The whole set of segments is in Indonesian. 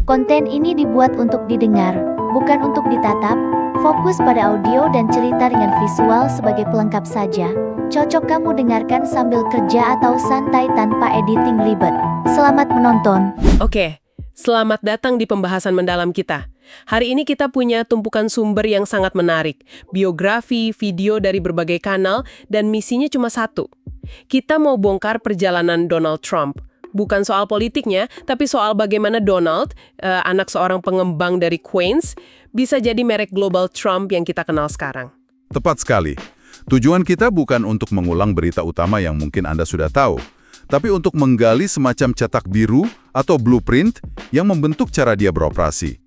Konten ini dibuat untuk didengar, bukan untuk ditatap. Fokus pada audio dan cerita dengan visual sebagai pelengkap saja. Cocok kamu dengarkan sambil kerja atau santai tanpa editing ribet. Selamat menonton. Oke, selamat datang di pembahasan mendalam kita. Hari ini kita punya tumpukan sumber yang sangat menarik. Biografi, video dari berbagai kanal, dan misinya cuma satu. Kita mau bongkar perjalanan Donald Trump. Bukan soal politiknya, tapi soal bagaimana Donald, anak seorang pengembang dari Queens, bisa jadi merek global Trump yang kita kenal sekarang. Tepat sekali. Tujuan kita bukan untuk mengulang berita utama yang mungkin Anda sudah tahu, tapi untuk menggali semacam cetak biru atau blueprint yang membentuk cara dia beroperasi.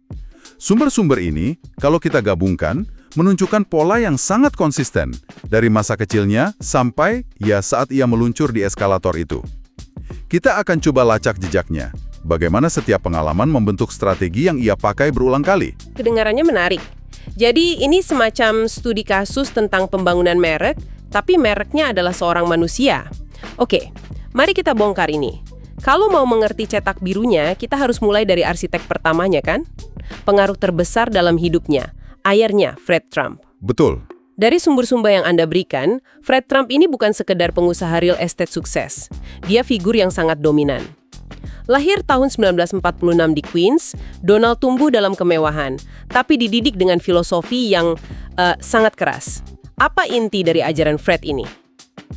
Sumber-sumber ini, kalau kita gabungkan, menunjukkan pola yang sangat konsisten dari masa kecilnya sampai saat ia meluncur di eskalator itu. Kita akan coba lacak jejaknya, bagaimana setiap pengalaman membentuk strategi yang ia pakai berulang kali. Kedengarannya menarik. Jadi ini semacam studi kasus tentang pembangunan merek, tapi mereknya adalah seorang manusia. Oke, mari kita bongkar ini. Kalau mau mengerti cetak birunya, kita harus mulai dari arsitek pertamanya kan? Pengaruh terbesar dalam hidupnya, ayahnya Fred Trump. Betul. Dari sumber-sumber yang Anda berikan, Fred Trump ini bukan sekedar pengusaha real estate sukses. Dia figur yang sangat dominan. Lahir tahun 1946 di Queens, Donald tumbuh dalam kemewahan, tapi dididik dengan filosofi yang sangat keras. Apa inti dari ajaran Fred ini?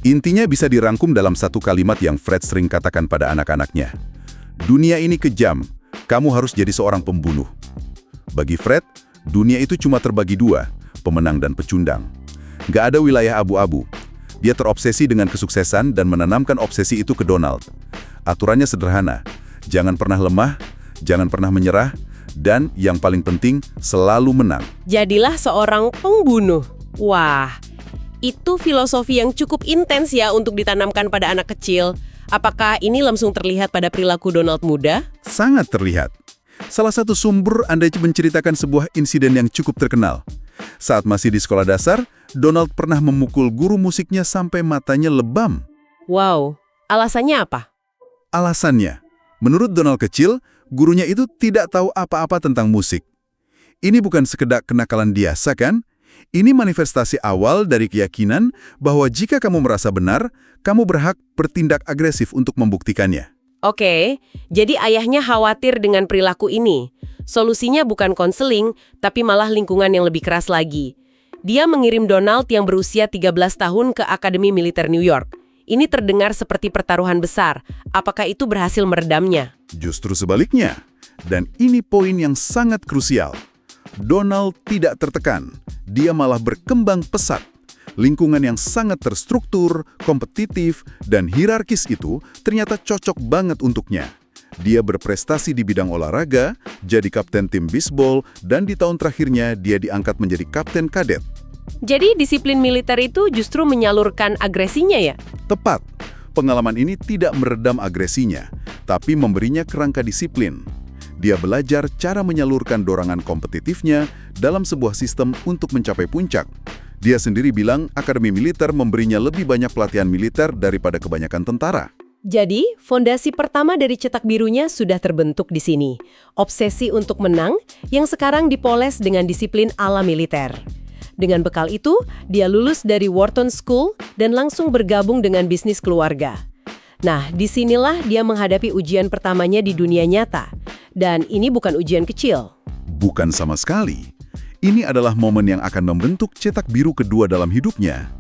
Intinya bisa dirangkum dalam satu kalimat yang Fred sering katakan pada anak-anaknya. Dunia ini kejam, kamu harus jadi seorang pembunuh. Bagi Fred, dunia itu cuma terbagi dua, pemenang dan pecundang. Nggak ada wilayah abu-abu. Dia terobsesi dengan kesuksesan dan menanamkan obsesi itu ke Donald. Aturannya sederhana, jangan pernah lemah, jangan pernah menyerah, dan yang paling penting, selalu menang. Jadilah seorang pembunuh. Wah, itu filosofi yang cukup intens ya untuk ditanamkan pada anak kecil. Apakah ini langsung terlihat pada perilaku Donald muda? Sangat terlihat. Salah satu sumber Anda menceritakan sebuah insiden yang cukup terkenal. Saat masih di sekolah dasar, Donald pernah memukul guru musiknya sampai matanya lebam. Wow, alasannya apa? Alasannya, menurut Donald kecil, gurunya itu tidak tahu apa-apa tentang musik. Ini bukan sekedar kenakalan biasa kan? Ini manifestasi awal dari keyakinan bahwa jika kamu merasa benar, kamu berhak bertindak agresif untuk membuktikannya. Oke, jadi ayahnya khawatir dengan perilaku ini. Solusinya bukan konseling, tapi malah lingkungan yang lebih keras lagi. Dia mengirim Donald yang berusia 13 tahun ke Akademi Militer New York. Ini terdengar seperti pertaruhan besar. Apakah itu berhasil meredamnya? Justru sebaliknya. Dan ini poin yang sangat krusial. Donald tidak tertekan. Dia malah berkembang pesat. Lingkungan yang sangat terstruktur, kompetitif, dan hierarkis itu ternyata cocok banget untuknya. Dia berprestasi di bidang olahraga, jadi kapten tim bisbol, dan di tahun terakhirnya dia diangkat menjadi kapten kadet. Jadi disiplin militer itu justru menyalurkan agresinya ya? Tepat. Pengalaman ini tidak meredam agresinya, tapi memberinya kerangka disiplin. Dia belajar cara menyalurkan dorongan kompetitifnya dalam sebuah sistem untuk mencapai puncak. Dia sendiri bilang Akademi Militer memberinya lebih banyak pelatihan militer daripada kebanyakan tentara. Jadi, fondasi pertama dari cetak birunya sudah terbentuk di sini. Obsesi untuk menang yang sekarang dipoles dengan disiplin ala militer. Dengan bekal itu, dia lulus dari Wharton School dan langsung bergabung dengan bisnis keluarga. Nah, disinilah dia menghadapi ujian pertamanya di dunia nyata. Dan ini bukan ujian kecil. Bukan sama sekali. Ini adalah momen yang akan membentuk cetak biru kedua dalam hidupnya.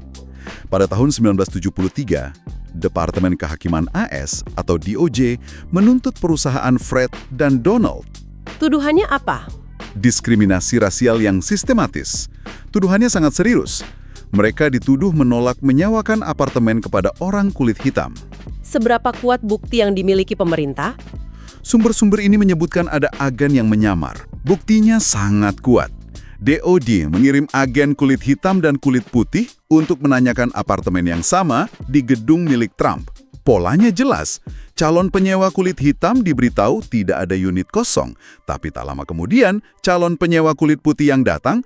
Pada tahun 1973, Departemen Kehakiman AS atau DOJ menuntut perusahaan Fred dan Donald. Tuduhannya apa? Diskriminasi rasial yang sistematis. Tuduhannya sangat serius. Mereka dituduh menolak menyewakan apartemen kepada orang kulit hitam. Seberapa kuat bukti yang dimiliki pemerintah? Sumber-sumber ini menyebutkan ada agen yang menyamar. Buktinya sangat kuat. DOJ mengirim agen kulit hitam dan kulit putih untuk menanyakan apartemen yang sama di gedung milik Trump. Polanya jelas, calon penyewa kulit hitam diberitahu tidak ada unit kosong. Tapi tak lama kemudian, calon penyewa kulit putih yang datang,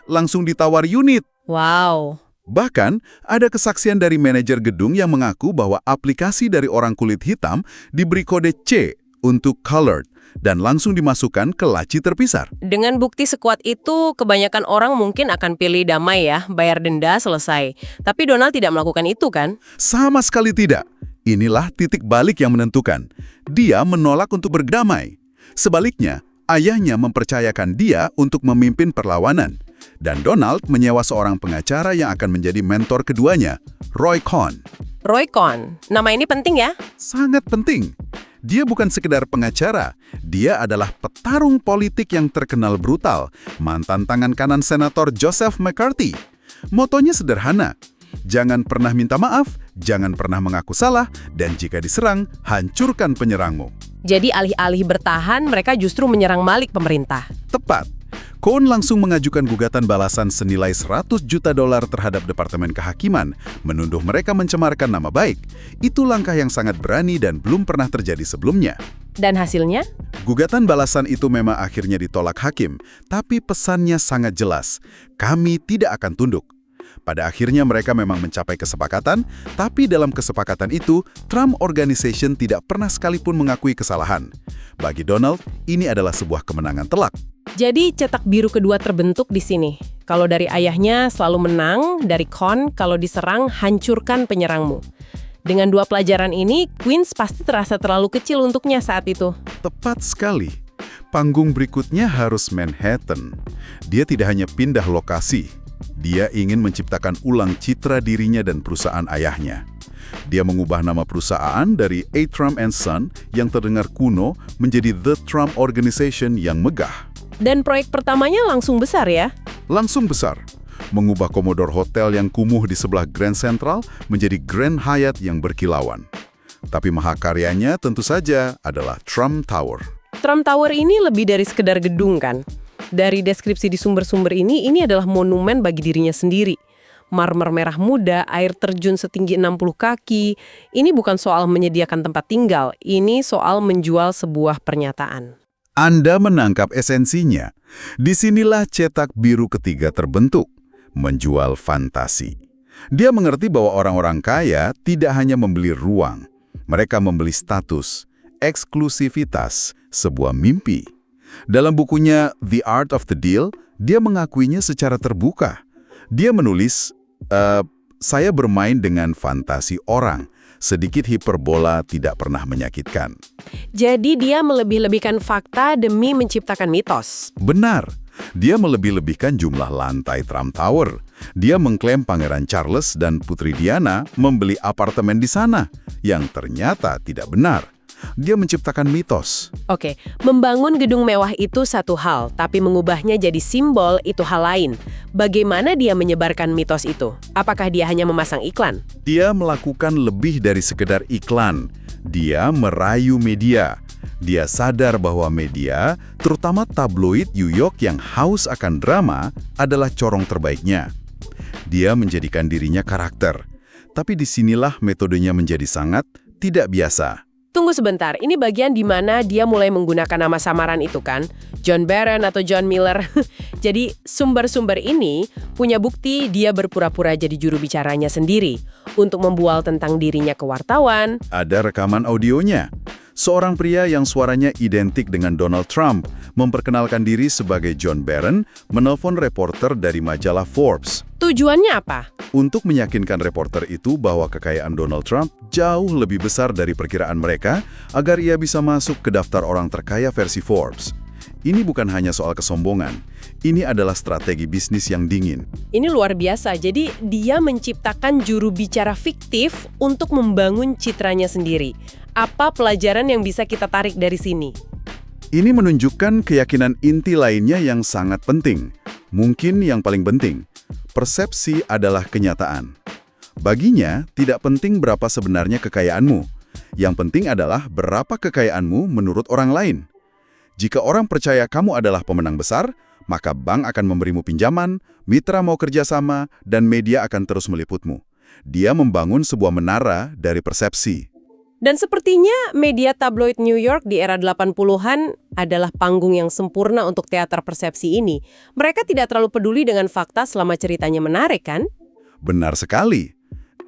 langsung ditawar unit. Wow. Bahkan, ada kesaksian dari manajer gedung yang mengaku bahwa aplikasi dari orang kulit hitam diberi kode C untuk colored, dan langsung dimasukkan ke laci terpisah. Dengan bukti sekuat itu, kebanyakan orang mungkin akan pilih damai ya, bayar denda, selesai. Tapi Donald tidak melakukan itu kan? Sama sekali tidak. Inilah titik balik yang menentukan. Dia menolak untuk berdamai. Sebaliknya, ayahnya mempercayakan dia untuk memimpin perlawanan. Dan Donald menyewa seorang pengacara yang akan menjadi mentor keduanya, Roy Cohn. Roy Cohn, nama ini penting ya? Sangat penting. Dia bukan sekedar pengacara, dia adalah petarung politik yang terkenal brutal, mantan tangan kanan Senator Joseph McCarthy. Motonya sederhana, jangan pernah minta maaf, jangan pernah mengaku salah, dan jika diserang, hancurkan penyerangmu. Jadi alih-alih bertahan, mereka justru menyerang balik pemerintah. Tepat. Cohn langsung mengajukan gugatan balasan senilai $100 juta terhadap Departemen Kehakiman, menuduh mereka mencemarkan nama baik. Itu langkah yang sangat berani dan belum pernah terjadi sebelumnya. Dan hasilnya? Gugatan balasan itu memang akhirnya ditolak hakim, tapi pesannya sangat jelas. Kami tidak akan tunduk. Pada akhirnya mereka memang mencapai kesepakatan, tapi dalam kesepakatan itu, Trump Organization tidak pernah sekalipun mengakui kesalahan. Bagi Donald, ini adalah sebuah kemenangan telak. Jadi cetak biru kedua terbentuk di sini. Kalau dari ayahnya selalu menang, dari Cohn kalau diserang hancurkan penyerangmu. Dengan dua pelajaran ini, Queens pasti terasa terlalu kecil untuknya saat itu. Tepat sekali. Panggung berikutnya harus Manhattan. Dia tidak hanya pindah lokasi. Dia ingin menciptakan ulang citra dirinya dan perusahaan ayahnya. Dia mengubah nama perusahaan dari A. Trump & Son yang terdengar kuno menjadi The Trump Organization yang megah. Dan proyek pertamanya langsung besar ya? Langsung besar. Mengubah Commodore Hotel yang kumuh di sebelah Grand Central menjadi Grand Hyatt yang berkilauan. Tapi mahakaryanya tentu saja adalah Trump Tower. Trump Tower ini lebih dari sekedar gedung kan? Dari deskripsi di sumber-sumber ini adalah monumen bagi dirinya sendiri. Marmer merah muda, air terjun setinggi 60 kaki. Ini bukan soal menyediakan tempat tinggal, ini soal menjual sebuah pernyataan. Anda menangkap esensinya. Disinilah cetak biru ketiga terbentuk, menjual fantasi. Dia mengerti bahwa orang-orang kaya tidak hanya membeli ruang, mereka membeli status, eksklusivitas, sebuah mimpi. Dalam bukunya The Art of the Deal, dia mengakuinya secara terbuka. Dia menulis, saya bermain dengan fantasi orang. Sedikit hiperbola tidak pernah menyakitkan. Jadi dia melebih-lebihkan fakta demi menciptakan mitos. Benar. Dia melebih-lebihkan jumlah lantai Trump Tower. Dia mengklaim Pangeran Charles dan Putri Diana membeli apartemen di sana, yang ternyata tidak benar. Dia menciptakan mitos. Oke, membangun gedung mewah itu satu hal, tapi mengubahnya jadi simbol itu hal lain. Bagaimana dia menyebarkan mitos itu? Apakah dia hanya memasang iklan? Dia melakukan lebih dari sekedar iklan. Dia merayu media. Dia sadar bahwa media, terutama tabloid New York yang haus akan drama, adalah corong terbaiknya. Dia menjadikan dirinya karakter. Tapi disinilah metodenya menjadi sangat tidak biasa. Tunggu sebentar, ini bagian di mana dia mulai menggunakan nama samaran itu kan? John Barron atau John Miller. Jadi sumber-sumber ini punya bukti dia berpura-pura jadi juru bicaranya sendiri untuk membual tentang dirinya ke wartawan. Ada rekaman audionya. Seorang pria yang suaranya identik dengan Donald Trump memperkenalkan diri sebagai John Barron menelpon reporter dari majalah Forbes. Tujuannya apa? Untuk meyakinkan reporter itu bahwa kekayaan Donald Trump jauh lebih besar dari perkiraan mereka agar ia bisa masuk ke daftar orang terkaya versi Forbes. Ini bukan hanya soal kesombongan, ini adalah strategi bisnis yang dingin. Ini luar biasa, jadi dia menciptakan juru bicara fiktif untuk membangun citranya sendiri. Apa pelajaran yang bisa kita tarik dari sini? Ini menunjukkan keyakinan inti lainnya yang sangat penting. Mungkin yang paling penting, persepsi adalah kenyataan. Baginya, tidak penting berapa sebenarnya kekayaanmu. Yang penting adalah berapa kekayaanmu menurut orang lain. Jika orang percaya kamu adalah pemenang besar, maka bank akan memberimu pinjaman, mitra mau kerjasama, dan media akan terus meliputmu. Dia membangun sebuah menara dari persepsi. Dan sepertinya media tabloid New York di era 80-an adalah panggung yang sempurna untuk teater persepsi ini. Mereka tidak terlalu peduli dengan fakta selama ceritanya menarik, kan? Benar sekali.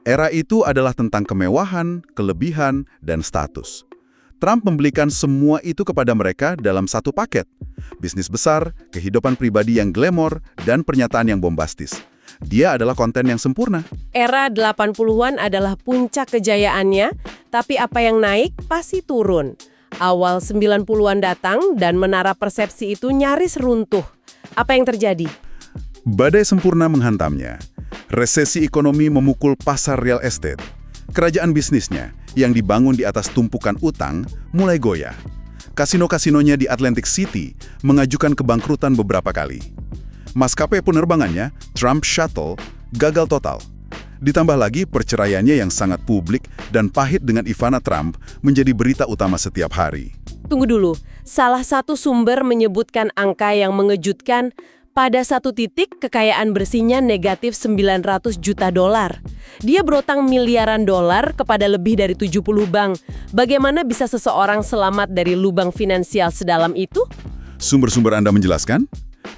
Era itu adalah tentang kemewahan, kelebihan, dan status. Trump membelikan semua itu kepada mereka dalam satu paket. Bisnis besar, kehidupan pribadi yang glamor, dan pernyataan yang bombastis. Dia adalah konten yang sempurna. Era 80-an adalah puncak kejayaannya, tapi apa yang naik pasti turun. Awal 90-an datang dan menara persepsi itu nyaris runtuh. Apa yang terjadi? Badai sempurna menghantamnya. Resesi ekonomi memukul pasar real estate. Kerajaan bisnisnya yang dibangun di atas tumpukan utang mulai goyah. Kasino-kasinonya di Atlantic City mengajukan kebangkrutan beberapa kali. Maskapai penerbangannya, Trump Shuttle, gagal total. Ditambah lagi perceraiannya yang sangat publik dan pahit dengan Ivana Trump menjadi berita utama setiap hari. Tunggu dulu, salah satu sumber menyebutkan angka yang mengejutkan. Pada satu titik, kekayaan bersihnya negatif 900 juta dolar. Dia berutang miliaran dolar kepada lebih dari 70 bank. Bagaimana bisa seseorang selamat dari lubang finansial sedalam itu? Sumber-sumber Anda menjelaskan?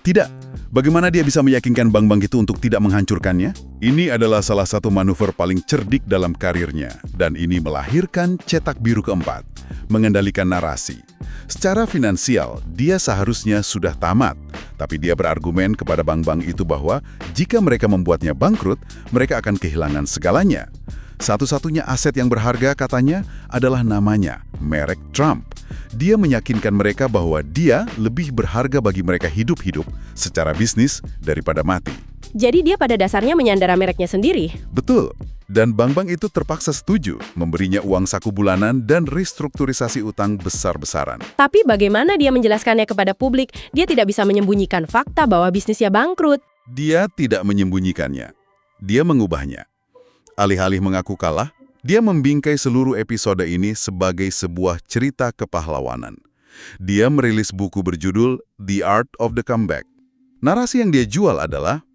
Tidak. Bagaimana dia bisa meyakinkan bank-bank itu untuk tidak menghancurkannya? Ini adalah salah satu manuver paling cerdik dalam karirnya. Dan ini melahirkan cetak biru keempat, mengendalikan narasi. Secara finansial, dia seharusnya sudah tamat. Tapi dia berargumen kepada bank-bank itu bahwa jika mereka membuatnya bangkrut, mereka akan kehilangan segalanya. Satu-satunya aset yang berharga katanya adalah namanya, merek Trump. Dia meyakinkan mereka bahwa dia lebih berharga bagi mereka hidup-hidup secara bisnis daripada mati. Jadi dia pada dasarnya menyandara mereknya sendiri. Betul. Dan bank-bank itu terpaksa setuju memberinya uang saku bulanan dan restrukturisasi utang besar-besaran. Tapi bagaimana dia menjelaskannya kepada publik? Dia tidak bisa menyembunyikan fakta bahwa bisnisnya bangkrut. Dia tidak menyembunyikannya. Dia mengubahnya. Alih-alih mengaku kalah, dia membingkai seluruh episode ini sebagai sebuah cerita kepahlawanan. Dia merilis buku berjudul The Art of the Comeback. Narasi yang dia jual adalah,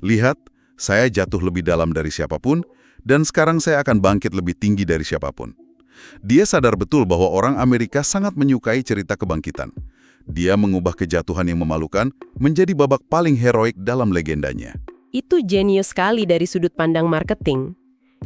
lihat, saya jatuh lebih dalam dari siapapun, dan sekarang saya akan bangkit lebih tinggi dari siapapun. Dia sadar betul bahwa orang Amerika sangat menyukai cerita kebangkitan. Dia mengubah kejatuhan yang memalukan menjadi babak paling heroik dalam legendanya. Itu jenius sekali dari sudut pandang marketing.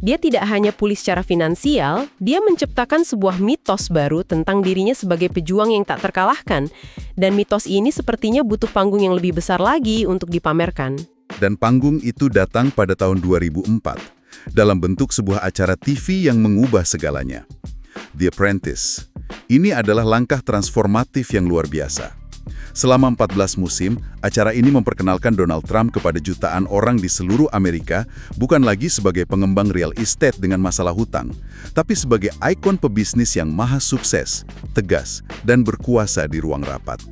Dia tidak hanya pulih secara finansial, dia menciptakan sebuah mitos baru tentang dirinya sebagai pejuang yang tak terkalahkan. Dan mitos ini sepertinya butuh panggung yang lebih besar lagi untuk dipamerkan. Dan panggung itu datang pada tahun 2004. Dalam bentuk sebuah acara TV yang mengubah segalanya. The Apprentice. Ini adalah langkah transformatif yang luar biasa. Selama 14 musim, acara ini memperkenalkan Donald Trump kepada jutaan orang di seluruh Amerika bukan lagi sebagai pengembang real estate dengan masalah hutang, tapi sebagai ikon pebisnis yang maha sukses, tegas, dan berkuasa di ruang rapat.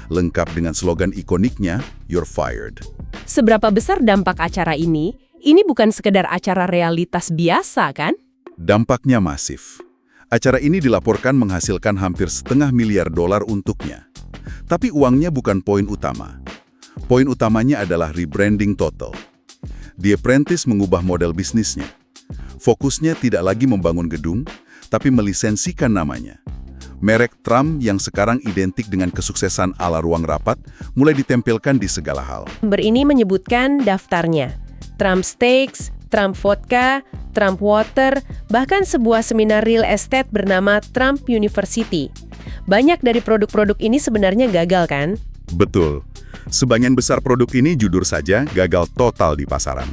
Lengkap dengan slogan ikoniknya, "You're fired." Seberapa besar dampak acara ini? Ini bukan sekedar acara realitas biasa, kan? Dampaknya masif. Acara ini dilaporkan menghasilkan hampir $500 miliar untuknya. Tapi uangnya bukan poin utama. Poin utamanya adalah rebranding total. The Apprentice mengubah model bisnisnya. Fokusnya tidak lagi membangun gedung, tapi melisensikan namanya. Merek Trump yang sekarang identik dengan kesuksesan ala ruang rapat mulai ditempelkan di segala hal. Sumber ini menyebutkan daftarnya. Trump Steaks, Trump Vodka, Trump Water, bahkan sebuah seminar real estate bernama Trump University. Banyak dari produk-produk ini sebenarnya gagal, kan? Betul. Sebagian besar produk ini jujur saja gagal total di pasaran.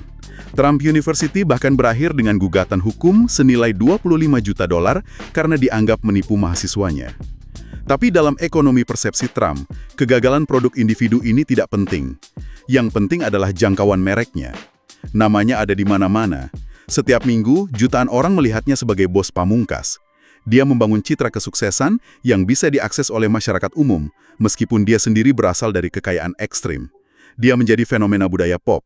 Trump University bahkan berakhir dengan gugatan hukum senilai $25 juta karena dianggap menipu mahasiswanya. Tapi dalam ekonomi persepsi Trump, kegagalan produk individu ini tidak penting. Yang penting adalah jangkauan mereknya. Namanya ada di mana-mana. Setiap minggu, jutaan orang melihatnya sebagai bos pamungkas. Dia membangun citra kesuksesan yang bisa diakses oleh masyarakat umum, meskipun dia sendiri berasal dari kekayaan ekstrim. Dia menjadi fenomena budaya pop.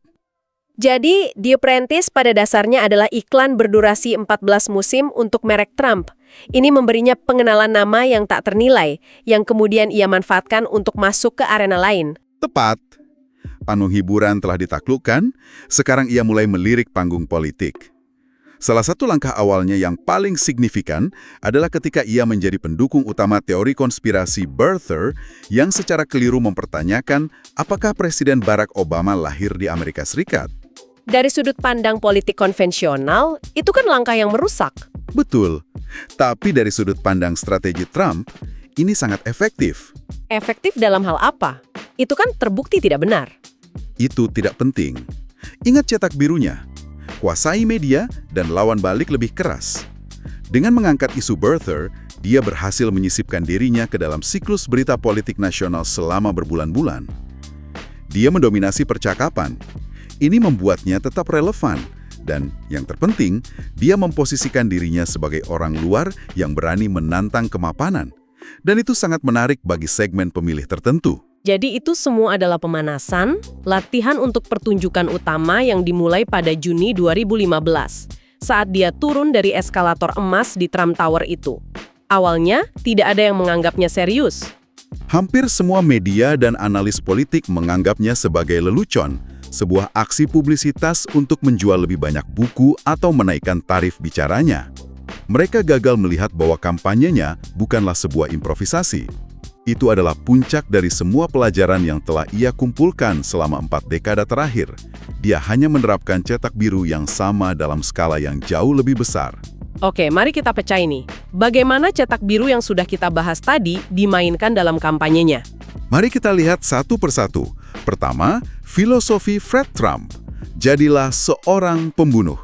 Jadi, The Apprentice pada dasarnya adalah iklan berdurasi 14 musim untuk merek Trump. Ini memberinya pengenalan nama yang tak ternilai, yang kemudian ia manfaatkan untuk masuk ke arena lain. Tepat. Panggung hiburan telah ditaklukkan, sekarang ia mulai melirik panggung politik. Salah satu langkah awalnya yang paling signifikan adalah ketika ia menjadi pendukung utama teori konspirasi birther yang secara keliru mempertanyakan apakah Presiden Barack Obama lahir di Amerika Serikat. Dari sudut pandang politik konvensional, itu kan langkah yang merusak. Betul. Tapi dari sudut pandang strategi Trump, ini sangat efektif. Efektif dalam hal apa? Itu kan terbukti tidak benar. Itu tidak penting. Ingat cetak birunya. Kuasai media dan lawan balik lebih keras. Dengan mengangkat isu birther, dia berhasil menyisipkan dirinya ke dalam siklus berita politik nasional selama berbulan-bulan. Dia mendominasi percakapan. Ini membuatnya tetap relevan. Dan yang terpenting, dia memposisikan dirinya sebagai orang luar yang berani menantang kemapanan. Dan itu sangat menarik bagi segmen pemilih tertentu. Jadi itu semua adalah pemanasan, latihan untuk pertunjukan utama yang dimulai pada Juni 2015, saat dia turun dari eskalator emas di Trump Tower itu. Awalnya, tidak ada yang menganggapnya serius. Hampir semua media dan analis politik menganggapnya sebagai lelucon, sebuah aksi publisitas untuk menjual lebih banyak buku atau menaikkan tarif bicaranya. Mereka gagal melihat bahwa kampanyenya bukanlah sebuah improvisasi. Itu adalah puncak dari semua pelajaran yang telah ia kumpulkan selama 4 dekade terakhir. Dia hanya menerapkan cetak biru yang sama dalam skala yang jauh lebih besar. Oke, mari kita pecah ini. Bagaimana cetak biru yang sudah kita bahas tadi dimainkan dalam kampanyenya? Mari kita lihat satu persatu. Pertama, filosofi Fred Trump. Jadilah seorang pembunuh.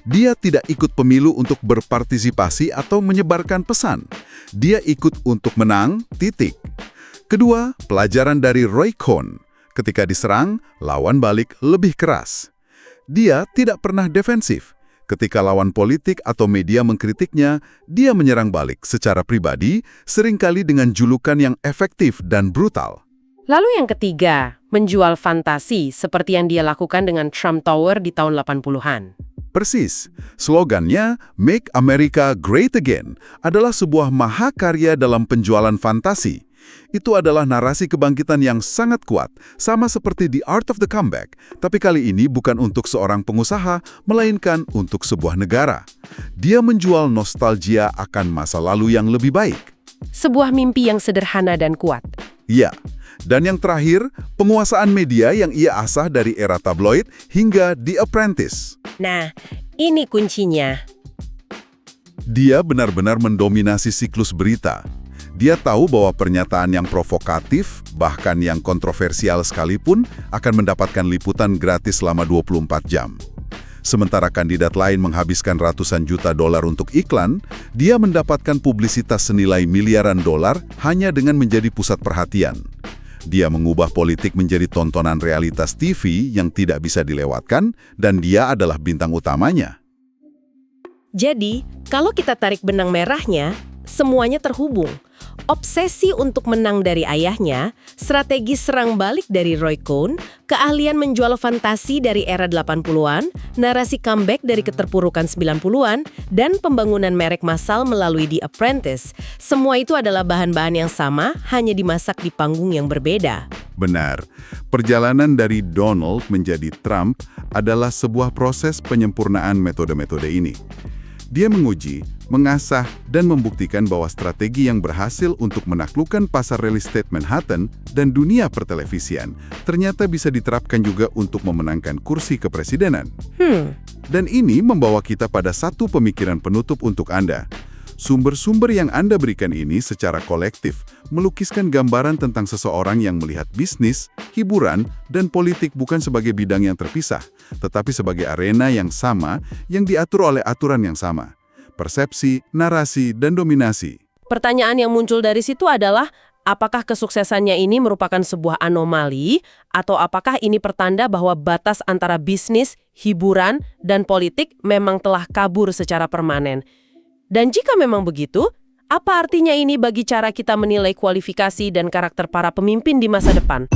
Dia tidak ikut pemilu untuk berpartisipasi atau menyebarkan pesan. Dia ikut untuk menang, titik. Kedua, pelajaran dari Roy Cohn. Ketika diserang, lawan balik lebih keras. Dia tidak pernah defensif. Ketika lawan politik atau media mengkritiknya, dia menyerang balik secara pribadi, seringkali dengan julukan yang efektif dan brutal. Lalu yang ketiga, menjual fantasi seperti yang dia lakukan dengan Trump Tower di tahun 80-an. Persis, slogannya Make America Great Again adalah sebuah mahakarya dalam penjualan fantasi. Itu adalah narasi kebangkitan yang sangat kuat, sama seperti The Art of the Comeback, tapi kali ini bukan untuk seorang pengusaha, melainkan untuk sebuah negara. Dia menjual nostalgia akan masa lalu yang lebih baik. Sebuah mimpi yang sederhana dan kuat. Ya, dan yang terakhir, penguasaan media yang ia asah dari era tabloid hingga The Apprentice. Nah, ini kuncinya. Dia benar-benar mendominasi siklus berita. Dia tahu bahwa pernyataan yang provokatif, bahkan yang kontroversial sekalipun, akan mendapatkan liputan gratis selama 24 jam. Sementara kandidat lain menghabiskan ratusan juta dolar untuk iklan, dia mendapatkan publisitas senilai miliaran dolar hanya dengan menjadi pusat perhatian. Dia mengubah politik menjadi tontonan realitas TV yang tidak bisa dilewatkan, dan dia adalah bintang utamanya. Jadi, kalau kita tarik benang merahnya, semuanya terhubung. Obsesi untuk menang dari ayahnya, strategi serang balik dari Roy Cohn, keahlian menjual fantasi dari era 80-an, narasi comeback dari keterpurukan 90-an, dan pembangunan merek massal melalui The Apprentice. Semua itu adalah bahan-bahan yang sama, hanya dimasak di panggung yang berbeda. Benar, perjalanan dari Donald menjadi Trump adalah sebuah proses penyempurnaan metode-metode ini. Dia menguji, mengasah, dan membuktikan bahwa strategi yang berhasil untuk menaklukkan pasar real estate Manhattan dan dunia pertelevisian ternyata bisa diterapkan juga untuk memenangkan kursi kepresidenan. Dan ini membawa kita pada satu pemikiran penutup untuk Anda. Sumber-sumber yang Anda berikan ini secara kolektif melukiskan gambaran tentang seseorang yang melihat bisnis, hiburan, dan politik bukan sebagai bidang yang terpisah, tetapi sebagai arena yang sama yang diatur oleh aturan yang sama. Persepsi, narasi, dan dominasi. Pertanyaan yang muncul dari situ adalah, apakah kesuksesannya ini merupakan sebuah anomali, atau apakah ini pertanda bahwa batas antara bisnis, hiburan, dan politik memang telah kabur secara permanen? Dan jika memang begitu, apa artinya ini bagi cara kita menilai kualifikasi dan karakter para pemimpin di masa depan?